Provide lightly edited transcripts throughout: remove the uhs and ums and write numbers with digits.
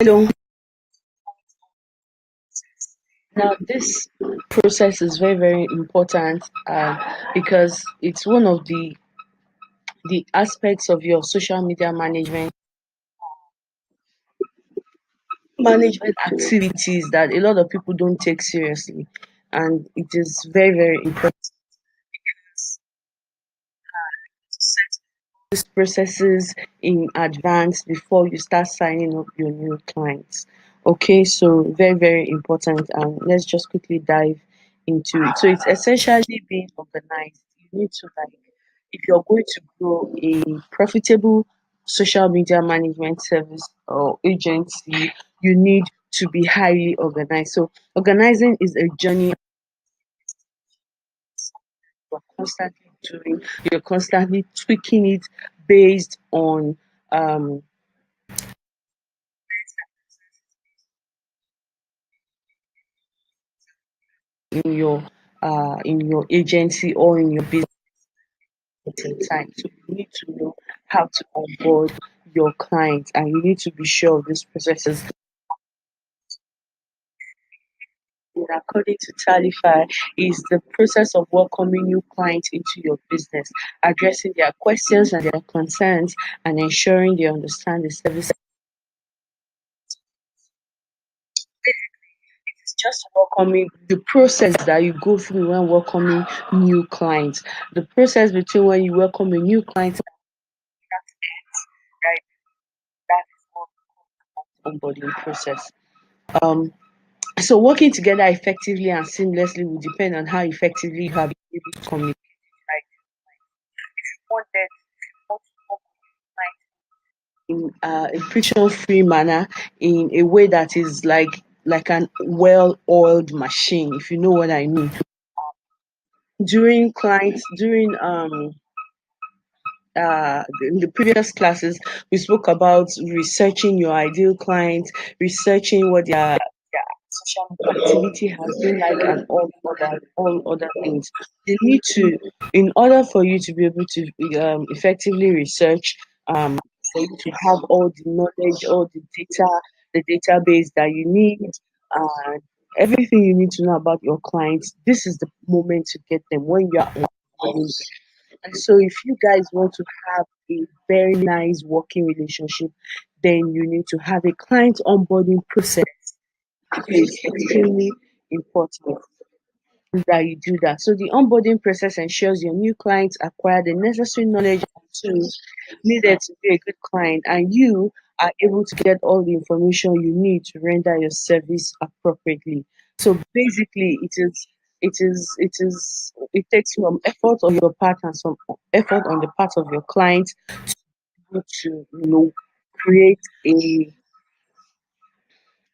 Hello. Now, this process is very, very important because it's one of the aspects of your social media management activities that a lot of people don't take seriously, and it is very, very important to set these processes in advance before you start signing up your new clients. Okay, so very, very important. And let's just quickly dive into it. So it's essentially being organized. You need to like, if you're going to grow a profitable social media management service or agency, you need to be highly organized. So organizing is a journey you're constantly doing. You're constantly tweaking it based on um in your agency or in your business in time. So you need to know how to onboard your clients, and you need to be sure of these processes. And according to Talify, is the process of welcoming new clients into your business, addressing their questions and their concerns, and ensuring they understand the service. It's just welcoming the process that you go through when welcoming new clients. The process between when you welcome a new client and that ends, right? That is what onboarding process. Um, so working together effectively and seamlessly will depend on how effectively you have been able to communicate. Right? Wanted in a friction-free manner, in a way that is like an well-oiled machine, if you know what I mean. During in the previous classes, we spoke about researching your ideal client, researching what their social media activity has been like, and all other things. You need to, in order for you to be able to effectively research, for you to have all the knowledge, all the data, the database that you need, and everything you need to know about your clients. This is the moment to get them when you are on. And so, if you guys want to have a very nice working relationship, then you need to have a client onboarding process. It is extremely important that you do that. So, the onboarding process ensures your new clients acquire the necessary knowledge and tools needed to be a good client, and you are able to get all the information you need to render your service appropriately. So basically, it takes some effort on your part and some effort on the part of your client to create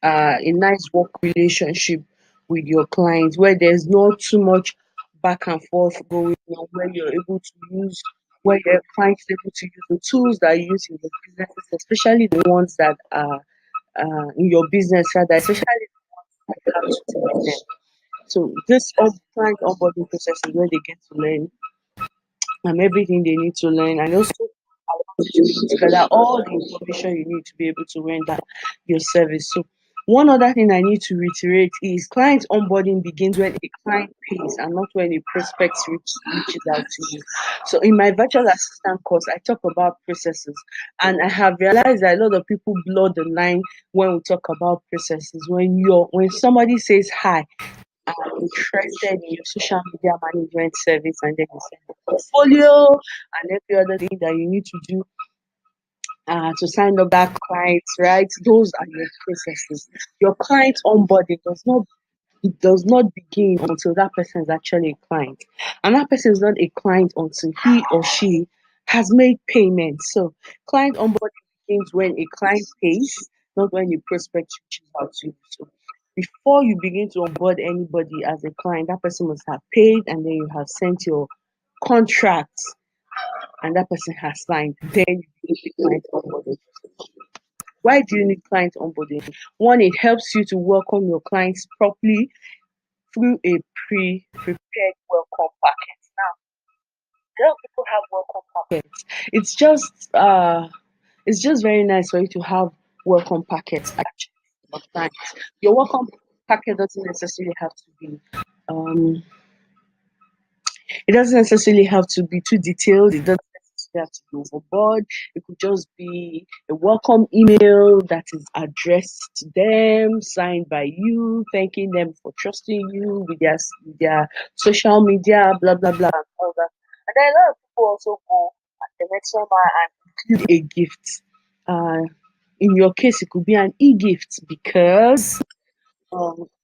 a nice work relationship with your clients where there's not too much back and forth going on, where you're able to use where your client is able to use the tools that you use in your businesses, especially the ones that are in your business, rather, especially the ones that have to do with them. So this client onboarding process is where they get to learn everything they need to learn, and also allows you to put together all the information you need to be able to render your service. So one other thing I need to reiterate is client onboarding begins when a client pays and not when a prospect reaches out to you. So in my virtual assistant course, I talk about processes, and I have realized that a lot of people blur the line when we talk about processes. When somebody says hi, are interested in your social media management service, and then you send the portfolio and every other thing that you need to do to sign up that client, right? Those are your processes. Your client onboarding does not begin until that person is actually a client. And that person is not a client until he or she has made payment. So client onboarding begins when a client pays, not when a prospect reaches out to you. So before you begin to onboard anybody as a client, that person must have paid, and then you have sent your contract and that person has signed. Then you begin the client onboarding. Why do you need client onboarding? One, it helps you to welcome your clients properly through a pre-prepared welcome packet. Now, a lot of people have welcome packets. It's just very nice for you to have welcome packets actually for clients. Your welcome packet doesn't necessarily have to be um it doesn't necessarily have to be too detailed. It doesn't necessarily have to be overboard. It could just be a welcome email that is addressed to them, signed by you, thanking them for trusting you with their social media, blah blah blah, and all that. And then a lot of people also go at the next one and include a gift. Uh, in your case, it could be an e-gift because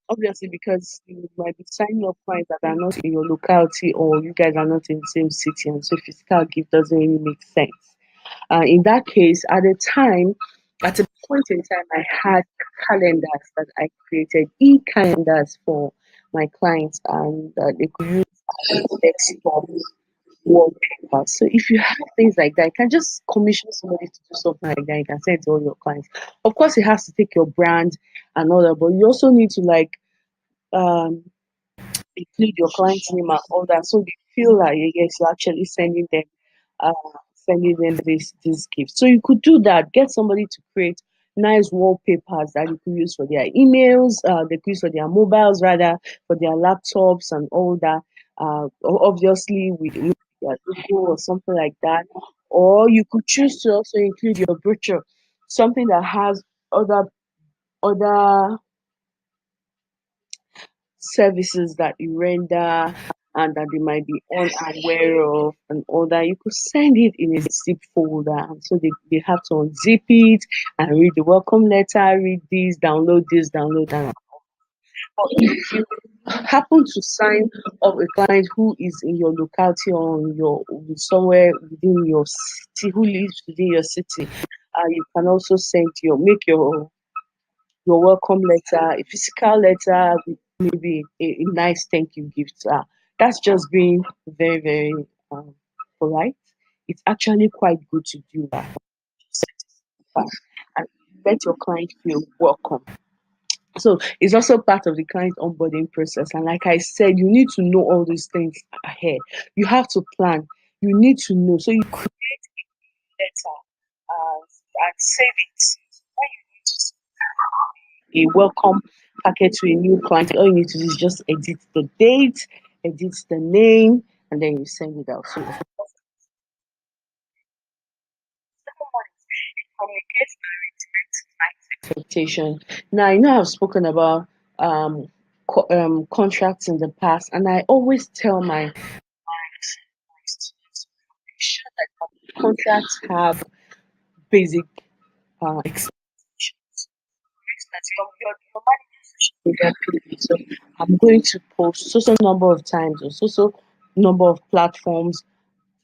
obviously, because you might be signing up clients that are not in your locality or you guys are not in the same city, and so physical gift doesn't really make sense. In that case, at a point in time, I had calendars that I created, e-calendars for my clients, and they could use desktop wallpaper. So if you have things like that, you can just commission somebody to do something like that. You can send it to all your clients. Of course, it has to take your brand and all that, but you also need to um include your client's name and all that, so they feel like yes, you're actually uh sending them this gift. So you could do that. Get somebody to create nice wallpapers that you could use for their emails, they could use for their mobiles, rather for their laptops and all that. Obviously with their logo or something like that. Or you could choose to also include your brochure, something that has other services that you render and that they might be unaware of and all that. You could send it in a zip folder, and so they have to unzip it and read the welcome letter, read this, download that. But if you happen to sign up a client who is in your locality or in your somewhere within your city, who lives within your city, you can also make your welcome letter, a physical letter with maybe a nice thank you gift. That's just being very, very polite. It's actually quite good to do that. And let your client feel welcome. So it's also part of the client onboarding process. And like I said, you need to know all these things ahead. You have to plan. You need to know. So you create a letter and save it. When you need to a welcome packet to a new client, all you need to do is just edit the date, edit the name, and then you send it out. So the second one is communicate and reiterate client expectation. Now I know I've spoken about contracts in the past, and I always tell my students make sure that contracts have basic expectations. For instance, your manager's social media page. So I'm going to post so number of times or so number of platforms,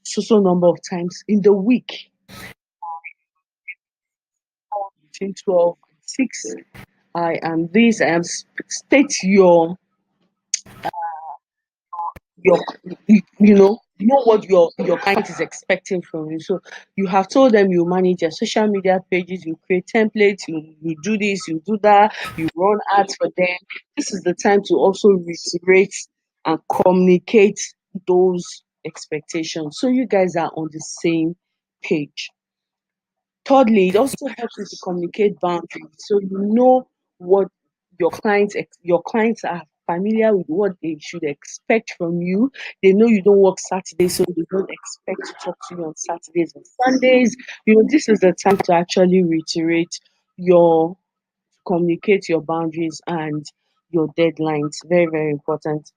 so number of times in the week, between 12 and 6. I am this, I am state your you know what your client is expecting from you. So you have told them you manage their social media pages, you create templates, you do this, you do that, you run ads for them. This is the time to also reiterate and communicate those expectations so you guys are on the same page. Thirdly, it also helps you to communicate boundaries. So you know what your clients are familiar with what they should expect from you. They know you don't work Saturdays, so they don't expect to talk to you on Saturdays and Sundays. This is the time to actually reiterate your communicate your boundaries and your deadlines. Very, very important.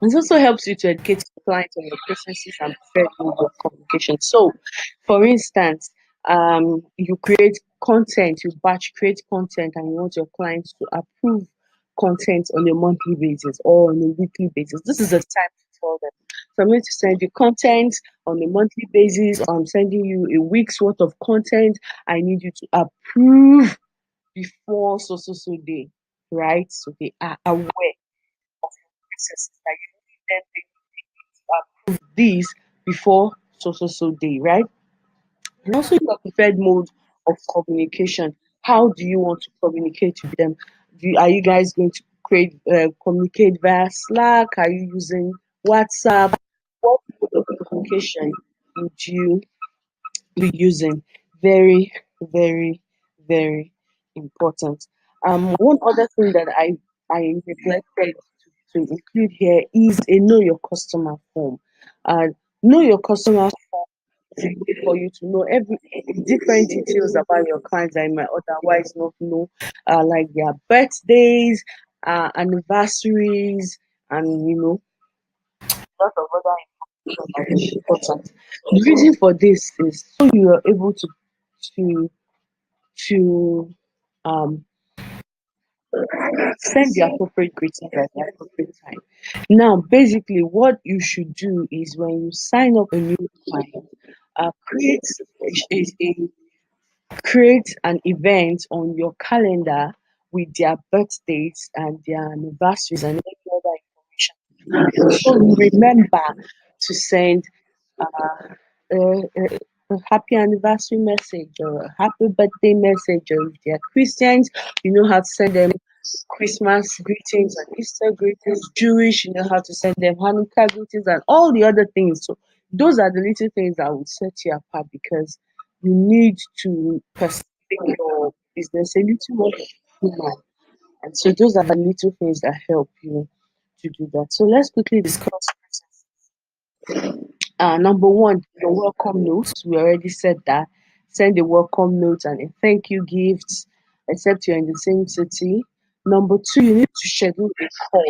It also helps you to educate your clients on your processes and preferred mode of communication. So, for instance, you create content, you batch create content, and you want your clients to approve content on a monthly basis or on a weekly basis. This is the time to tell them. So, I'm going to send you content on a monthly basis, or I'm sending you a week's worth of content. I need you to approve before so day, right? So they are aware of your processes that you need them to approve this before so day, right? And also your preferred mode of communication. How do you want to communicate with them? Are you guys going to communicate via Slack? Are you using WhatsApp? What mode of communication would you be using? Very, very, very important. One other thing that I neglected to include here is a know your customer form. Uh, know your customer form is a way for you to know every different details about your clients that you might otherwise not know, like their birthdays, anniversaries, and lot of other information that is important. The reason for this is so you are able to to um send the appropriate greeting at the appropriate time. Now, basically, what you should do is when you sign up a new client, create create an event on your calendar with their birthdays and their anniversaries and any other information. So you remember to send a happy anniversary message or a happy birthday message, or if they're Christians, you know how to send them Christmas greetings and Easter greetings. Jewish, you know how to send them Hanukkah greetings and all the other things. So those are the little things that would set you apart, because you need to perceive your business a little more human. And so those are the little things that help you to do that. So let's quickly discuss. Number one, your welcome notes. We already said that. Send a welcome note and a thank you gift, except you're in the same city. Number two, you need to schedule a call.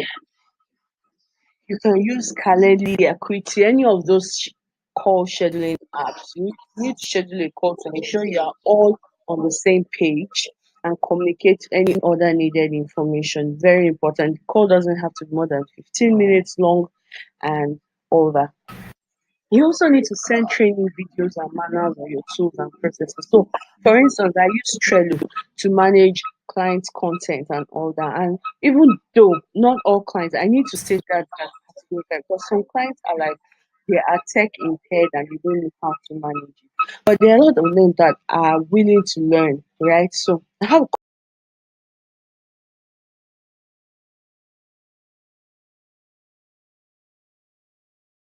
You can use Calendly, Equity, any of those call scheduling apps. You need to schedule a call to ensure you are all on the same page and communicate any other needed information. Very important. The call doesn't have to be more than 15 minutes long and all that. You also need to send training videos and manuals on your tools and processes. So, for instance, I use Trello to manage client content and all that. And even though not all clients, I need to state that because some clients are like they are tech impaired and they don't know how to manage it. But there are a lot of them that are willing to learn, right? So, I have a